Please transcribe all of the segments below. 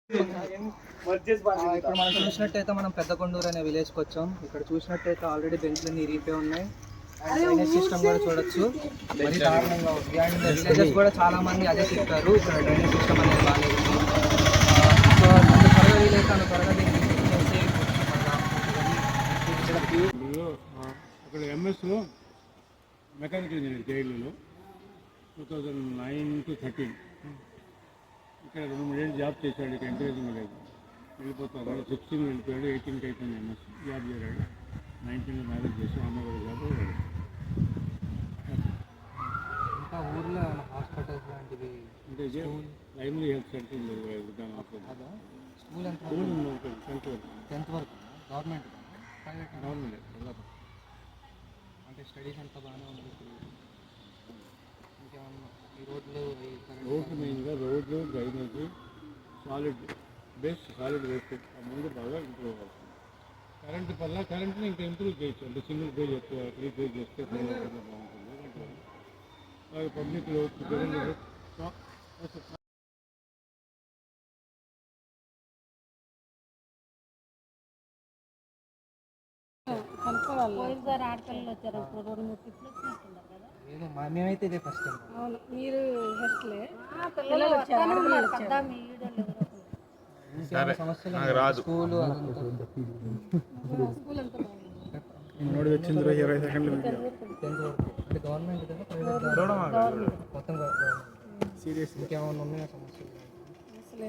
ఇప్పుడు మనం చూసినట్టయితే మనం పెద్దకొండూరు అనే విలేజ్కి వచ్చాం. ఇక్కడ చూసినట్టయితే ఆల్రెడీ బెంచ్లు ఇరిగిపోయి ఉన్నాయి. అండ్ డ్రైనేజ్ సిస్టమ్ కూడా చూడొచ్చు, మరీ దారుణంగా ఉంది. అండ్ విలేజెస్ కూడా చాలా మంది అదే చెప్తారు, ఇక్కడ డ్రైనేజ్ సిస్టమ్ అనేది బాగాలేదు. సో అంత త్వరగా వీలైతే అంత త్వరగా దీన్ని చేసి అక్కడ ఎంఎస్లో మెకానికల్ ఇంజనీర్ జైలులో 2009 to 13 ఇక్కడ 2-3 ఏళ్ళు జాబ్ చేశాడు. ఇక్కడ ఎంకరేజింగ్ లేదు, వెళ్ళిపోతారు. 16 వెళ్ళిపోయాడు, 18కి అయిపోయింది ఎంఎస్ జాబ్ చేశాడు. 19లో మ్యారేజ్ చేసి అమ్మగారు జాబ్. ఇంకా ఊర్లో హాస్పిటల్స్ లాంటివి అంటే ప్రైమరీ హెల్త్ సెంటర్ లేదు. స్కూల్ ఎంత? 10th వరకు గవర్నమెంట్, ప్రైవేట్? గవర్నమెంట్. అంటే స్టడీస్ అంతా బాగానే ఉంది. ఇంకేమన్నా ఈ రోడ్లు మెయిన్గా రోడ్లు, డ్రైనేజ్, సాలిడ్ వేస్ట్ ముందు బాగా ఇంప్రూవ్ అవుతుంది. కరెంటు వల్ల కరెంట్ని ఇంకా ఇంప్రూవ్ చేయొచ్చు. అంటే సింగిల్ పేజ్ ఎక్కువ 3 పేజ్ చేస్తే బాగుంటుంది. పబ్లిక్లో ఆడపిల్లలు వచ్చారు. ఇప్పుడు 2-3 ట్రిప్లు వచ్చినట్టున్నారు కదా. మేమైతే ఇదే ఫస్ట్ టైం. అవును, మీరు ఫస్ట్లే పిల్లలు వచ్చారు. పెద్ద మీ సమస్యలు స్కూల్ స్కూల్ అంతా నోడి వచ్చింది 20 సెకండ్లు. 10th వరకు అంటే గవర్నమెంట్ కదా, ప్రైవేట్? మొత్తం సీరియస్. ఇంకేమన్నా ఉన్నాయా సమస్యలు? అసలు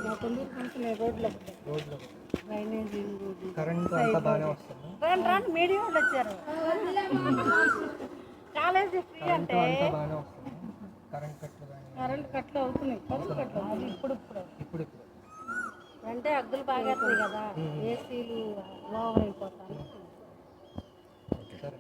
మా కొందరు కొంచెం రోడ్లు డ్రైనేజీ, కరెంట్ అంతా బాగానే వస్తుంది. రాండి మీడియా వాళ్ళు వచ్చారు. కాలేజీ ఫ్రీ అంటే బాగానే వస్తుంది. కరెంట్ కట్లు అవుతున్నాయి. ఇప్పుడు అంటే అగ్గులు బాగా అవుతాయి కదా, ఏసీలు ఓవర్ అయిపోతాయి. సరే.